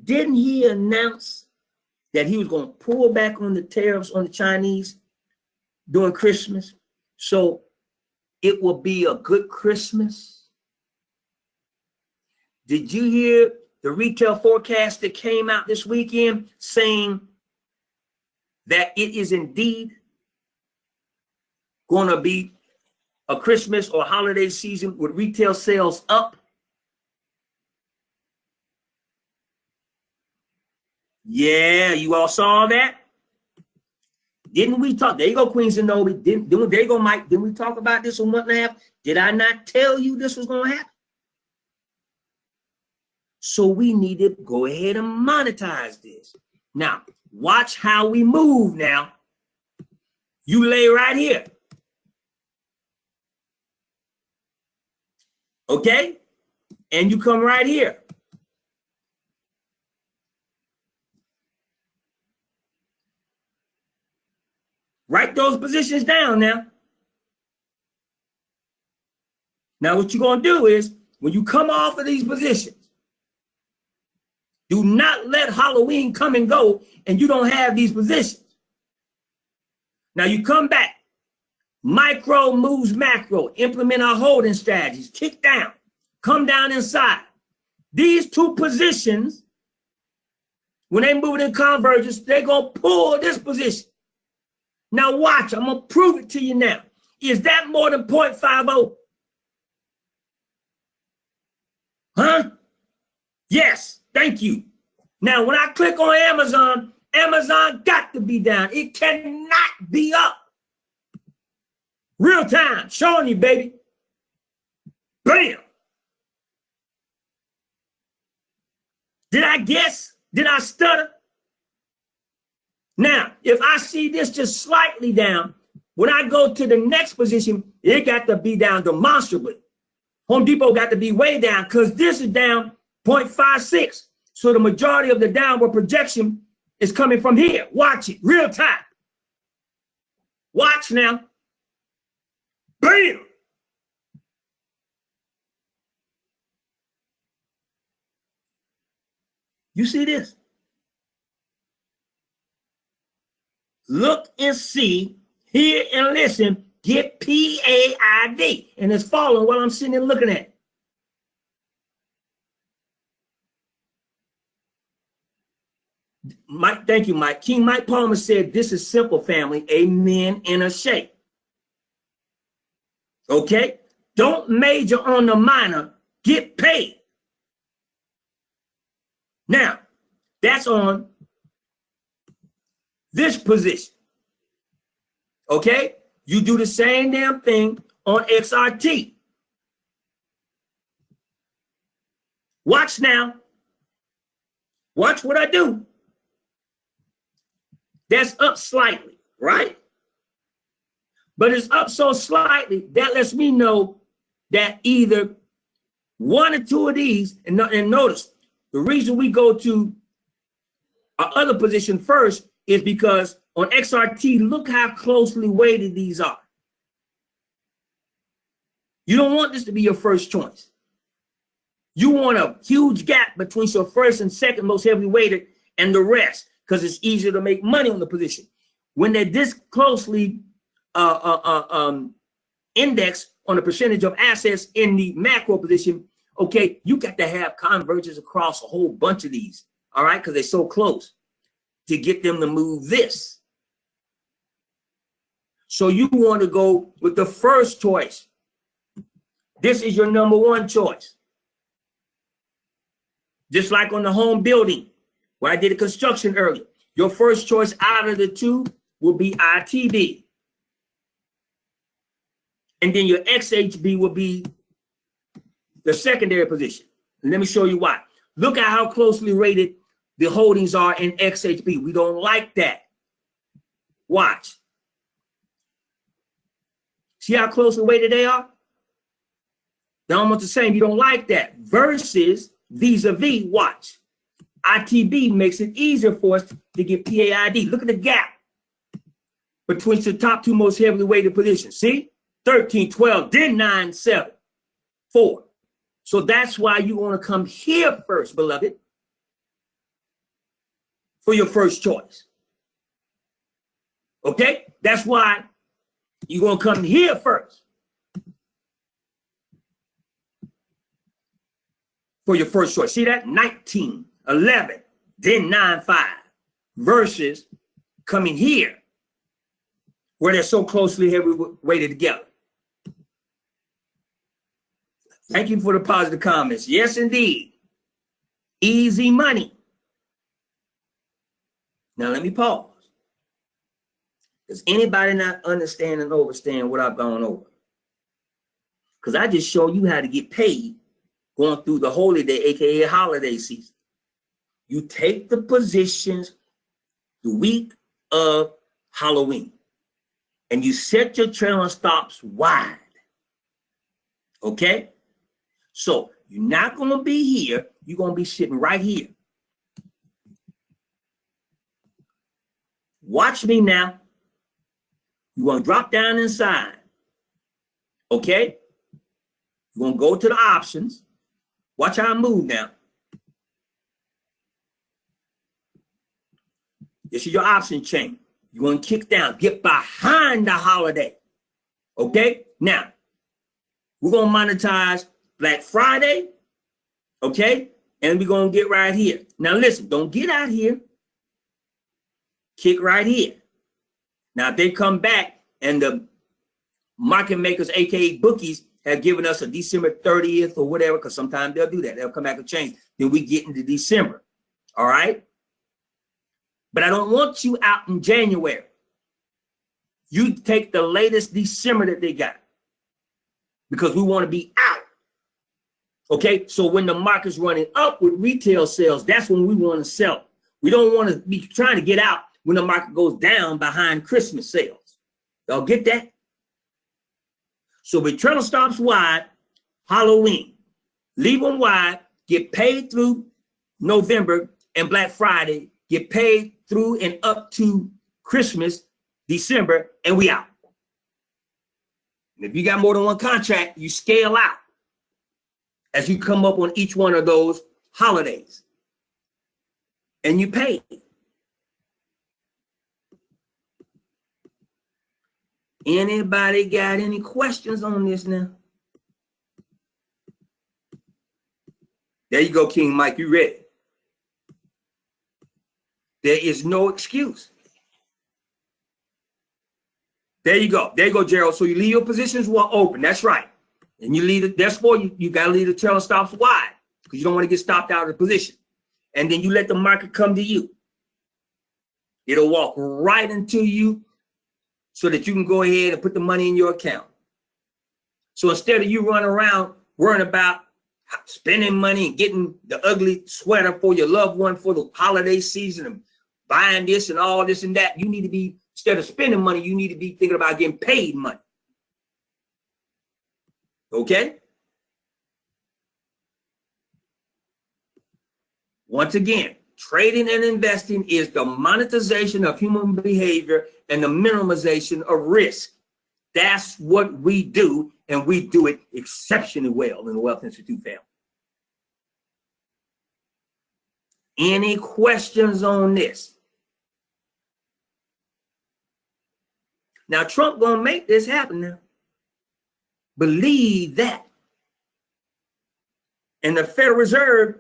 Didn't he announce that he was going to pull back on the tariffs on the Chinese during Christmas? So it will be a good Christmas. Did you hear the retail forecast that came out this weekend saying that it is indeed going to be a Christmas or holiday season with retail sales up? Yeah, you all saw that? Didn't we talk? There you go, Queen Zenobi. There you go, Mike. Didn't we talk about this a month and a half? Did I not tell you this was going to happen? So we need to go ahead and monetize this. Now, watch how we move now. You lay right here. Okay? And you come right here. Write those positions down now. Now, what you're going to do is, when you come off of these positions, do not let Halloween come and go and you don't have these positions. Now, you come back. Micro moves macro. Implement our holding strategies. Kick down. Come down inside. These two positions, when they move in convergence, they're going to pull this position. Now watch, I'm going to prove it to you now. Is that more than 0.50? Huh? Yes, thank you. Now, when I click on Amazon, Amazon got to be down. It cannot be up. Real time, showing you, baby. Bam. Did I guess? Did I stutter? Now, if I see this just slightly down, when I go to the next position, it got to be down demonstrably. Home Depot got to be way down because this is down 0.56. So the majority of the downward projection is coming from here. Watch it, real time. Watch now. Bam! You see this? Look and see, hear and listen, get PAID. And it's following what I'm sitting there looking at. Mike, thank you, Mike. King Mike Palmer said, this is simple, family. Amen in a shake. Okay? Don't major on the minor. Get paid. Now, that's on this position. Okay? You do the same damn thing on XRT. Watch now. Watch what I do. That's up slightly, right? But it's up so slightly, that lets me know that either one or two of these, and notice, the reason we go to our other position first is because on XRT, look how closely weighted these are. You don't want this to be your first choice. You want a huge gap between your first and second most heavily weighted and the rest, because it's easier to make money on the position. When they're this closely indexed on the percentage of assets in the macro position, okay, you got to have convergence across a whole bunch of these, all right, because they're so close to get them to move this. So you want to go with the first choice. This is your number one choice. Just like on the home building, where I did a construction earlier, your first choice out of the two will be ITB. And then your XHB will be the secondary position. And let me show you why. Look at how closely rated the holdings are in XHB. We don't like that. Watch. See how closely weighted they are? They're almost the same. You don't like that. Versus vis-a-vis, watch. ITB makes it easier for us to get PAID. Look at the gap between the top two most heavily weighted positions. See, 13, 12, then 9, 7, 4. So that's why you want to come here first, beloved, for your first choice. Okay? That's why you're going to come here first for your first choice. See that? 19, 11, then 9, 5 versus coming here where they're so closely heavily weighted together. Thank you for the positive comments. Yes, indeed. Easy money. Now, let me pause. Does anybody not understand and understand what I've gone over? Because I just showed you how to get paid going through the holy day, aka holiday season. You take the positions the week of Halloween and you set your trailing stops wide. Okay? So you're not going to be here. You're going to be sitting right here. Watch me now. You're going to drop down inside. Okay? You're going to go to the options. Watch how I move now. This is your option chain. You're going to kick down. Get behind the holiday. Okay? Now, we're going to monetize Black Friday. Okay? And we're going to get right here. Now, listen. Don't get out here. Kick right here. Now, if they come back and the market makers, aka bookies, have given us a December 30th or whatever, because sometimes they'll do that. They'll come back and change. Then we get into December. All right? But I don't want you out in January. You take the latest December that they got because we want to be out. Okay? So when the market's running up with retail sales, that's when we want to sell. We don't want to be trying to get out when the market goes down behind Christmas sales. Y'all get that? So return stops wide, Halloween. Leave them wide, get paid through November and Black Friday, get paid through and up to Christmas, December, and we out. And if you got more than one contract, you scale out as you come up on each one of those holidays. And you pay. Anybody got any questions on this now? There you go, King Mike. You ready? There is no excuse. There you go. There you go, Gerald. So you leave your positions open. That's right. And you leave it. Therefore, you got to leave the trailing stops wide because you don't want to get stopped out of the position. And then you let the market come to you. It'll walk right into you so that you can go ahead and put the money in your account. So instead of you running around worrying about spending money and getting the ugly sweater for your loved one for the holiday season and buying this and all this and that, you need to be, instead of spending money, you need to be thinking about getting paid money. Okay? Once again, trading and investing is the monetization of human behavior and the minimization of risk. That's what we do, and we do it exceptionally well in the Wealth Institute family. Any questions on this? Now, Trump gonna make this happen now. Believe that. And the Federal Reserve,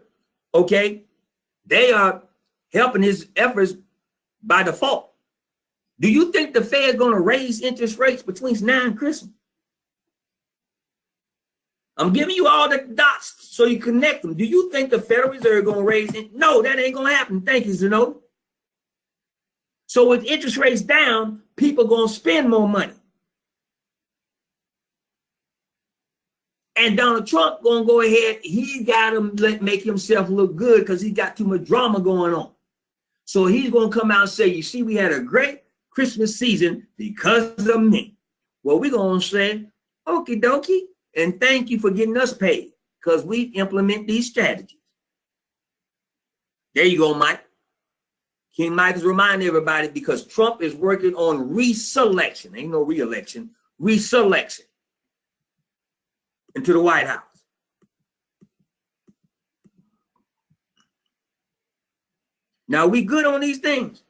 okay, they are helping his efforts by default. Do you think the Fed is going to raise interest rates between now and Christmas? I'm giving you all the dots so you connect them. Do you think the Federal Reserve is going to raise it? No, that ain't going to happen. Thank you, Zeno. So with interest rates down, people are going to spend more money. And Donald Trump going to go ahead, he got to make himself look good because he got too much drama going on. So he's going to come out and say, you see, we had a great Christmas season because of me. Well, we're going to say, okie dokie, and thank you for getting us paid because we implement these strategies. There you go, Mike. King Michael's reminding everybody because Trump is working on reselection. Ain't no re-election, reselection into the White House. Now we good on these things.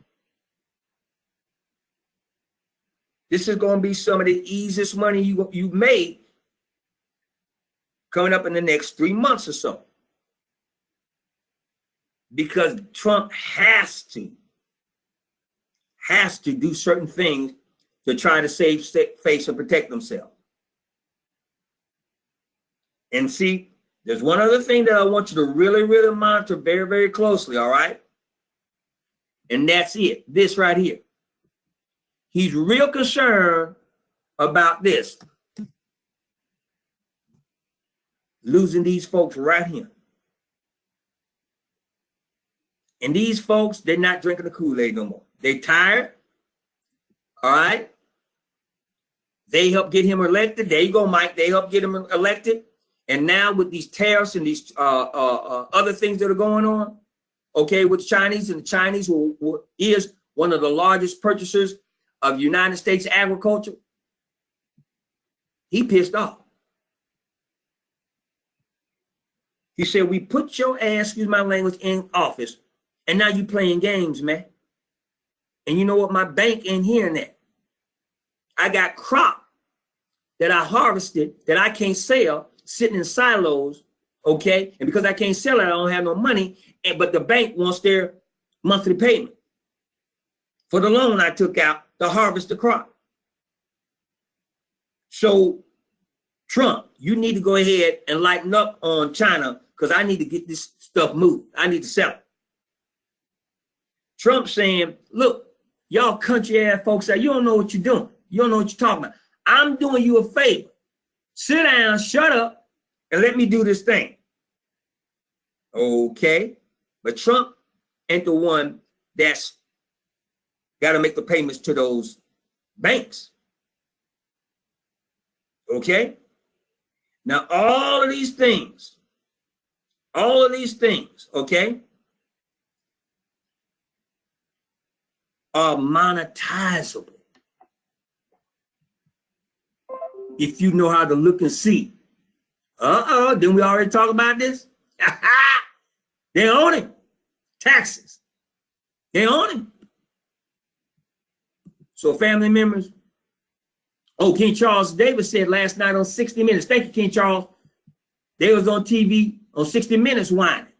This is going to be some of the easiest money you made coming up in the next 3 months or so. Because Trump has to do certain things to try to save face and protect themselves. And see, there's one other thing that I want you to really, really monitor very, very closely, all right? And that's it, this right here. He's real concerned about this. Losing these folks right here. And these folks, they're not drinking the Kool-Aid no more. They tired. All right. They helped get him elected. There you go, Mike. They helped get him elected. And now with these tariffs and these other things that are going on, okay, with the Chinese, and the Chinese is one of the largest purchasers of United States agriculture. He pissed off. He said, we put your ass, excuse my language, in office, and now you playing games, man. And you know what? My bank ain't hearing that. I got crop that I harvested that I can't sell, sitting in silos, okay? And because I can't sell it, I don't have no money, but the bank wants their monthly payment for the loan I took out to harvest the crop. So, Trump, you need to go ahead and lighten up on China because I need to get this stuff moved. I need to sell it. Trump saying, look, y'all country ass folks, you don't know what you're doing. You don't know what you're talking about. I'm doing you a favor. Sit down, shut up, and let me do this thing. Okay. But Trump ain't the one that's got to make the payments to those banks. Okay. Now, all of these things, okay, are monetizable if you know how to look and see. Didn't we already talk about this? They own it. Taxes. They own it. So family members, King Charles Davis said last night on 60 Minutes, thank you, King Charles, they was on TV on 60 Minutes whining.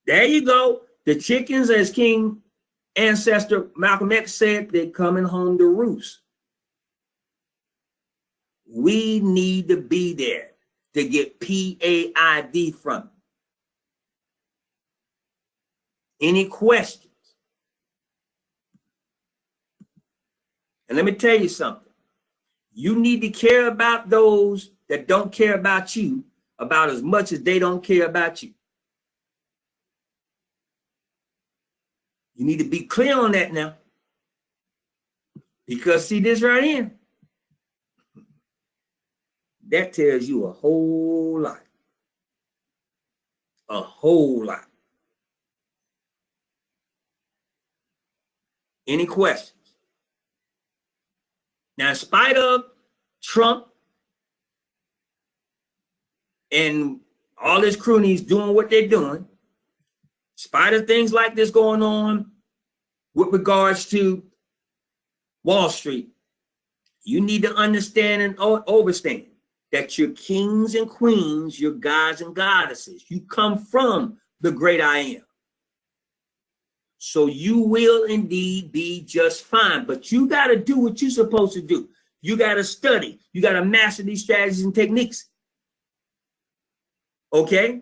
There you go. The chickens, as King ancestor Malcolm X said, they're coming home to roost. We need to be there to get PAID from them. Any questions? And let me tell you something. You need to care about those that don't care about you about as much as they don't care about you. You need to be clear on that now. Because see this right here? That tells you a whole lot. A whole lot. Any questions? Now, in spite of Trump and all his cronies doing what they're doing, in spite of things like this going on with regards to Wall Street, you need to understand and understand that you're kings and queens, you're gods and goddesses. You come from the great I am. So you will indeed be just fine, but you got to do what you're supposed to do. You got to study. You got to master these strategies and techniques. Okay?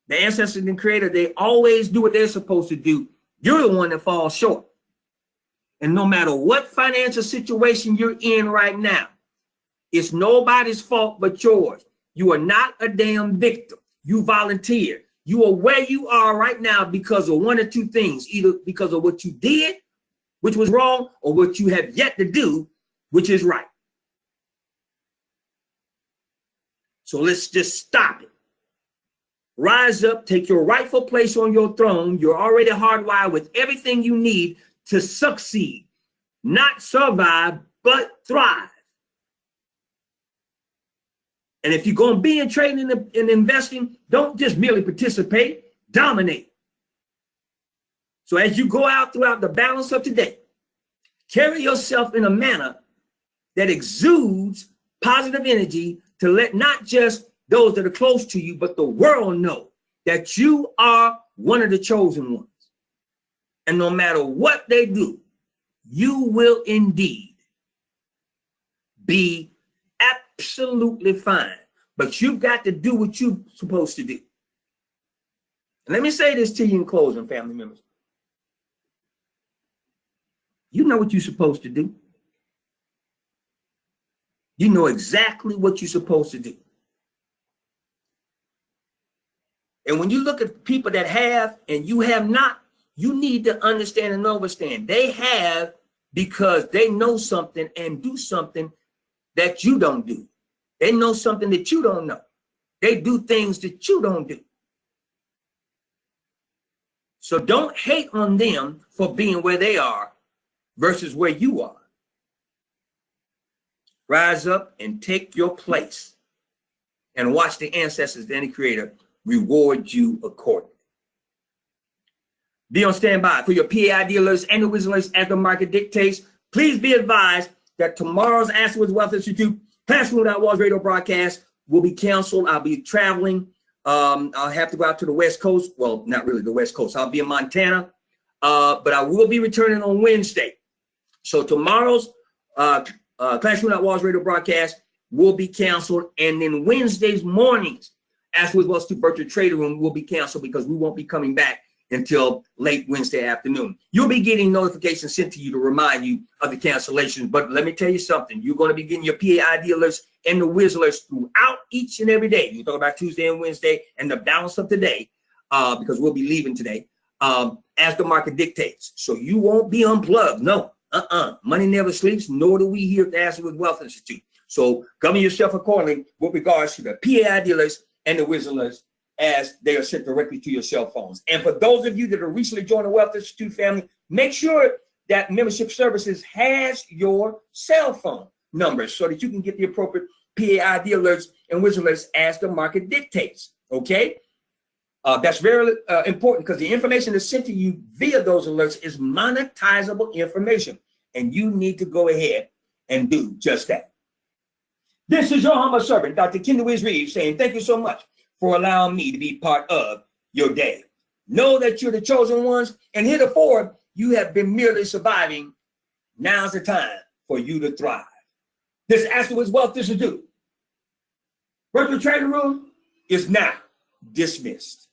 The ancestors and creator, they always do what they're supposed to do. You're the one that falls short. And no matter what financial situation you're in right now, it's nobody's fault but yours. You are not a damn victim. You volunteered. You are where you are right now because of one or two things, either because of what you did, which was wrong, or what you have yet to do, which is right. So let's just stop it. Rise up, take your rightful place on your throne. You're already hardwired with everything you need to succeed, not survive, but thrive. And if you're going to be in trading and investing, don't just merely participate, dominate. So as you go out throughout the balance of today, carry yourself in a manner that exudes positive energy to let not just those that are close to you, but the world know that you are one of the chosen ones. And no matter what they do, you will indeed be absolutely fine. But you've got to do what you're supposed to do. And let me say this to you in closing, family members. You know what you're supposed to do. You know exactly what you're supposed to do. And when you look at people that have and you have not, you need to understand and understand. They have because they know something and do something that you don't do. They know something that you don't know. They do things that you don't do. So don't hate on them for being where they are versus where you are. Rise up and take your place and watch the ancestors of any creator reward you accordingly. Be on standby for your PAI dealers and the wizards as the market dictates. Please be advised that tomorrow's Afterwards Wealth Institute Classroom Without Walls radio broadcast will be canceled. I'll be traveling. I'll have to go out to the West Coast. Well, not really the West Coast. I'll be in Montana, but I will be returning on Wednesday. So tomorrow's Classroom Without Walls radio broadcast will be canceled. And then Wednesday's mornings, Afterwards Wealth Institute Virtual Trading Room will be canceled because we won't be coming back until late Wednesday afternoon. You'll be getting notifications sent to you to remind you of the cancellation. But let me tell you something. You're going to be getting your PAI dealers and the Wizards throughout each and every day. You talk about Tuesday and Wednesday and the balance of today, because we'll be leaving today, as the market dictates. So you won't be unplugged. No, money never sleeps, nor do we here at the Afterwards Wealth Institute. So govern yourself accordingly with regards to the PAI dealers and the Wizards as they are sent directly to your cell phones. And for those of you that are recently joined the Wealth Institute family, make sure that Membership Services has your cell phone numbers so that you can get the appropriate PAI dealers and wizards as the market dictates, okay? That's very important because the information that's sent to you via those alerts is monetizable information, and you need to go ahead and do just that. This is your humble servant, Dr. Kendall Wiz Reeves, saying thank you so much for allowing me to be part of your day. Know that you're the chosen ones, and heretofore you have been merely surviving. Now's the time for you to thrive. This Afterwards Wealth Institute Virtual Trading Room is now dismissed.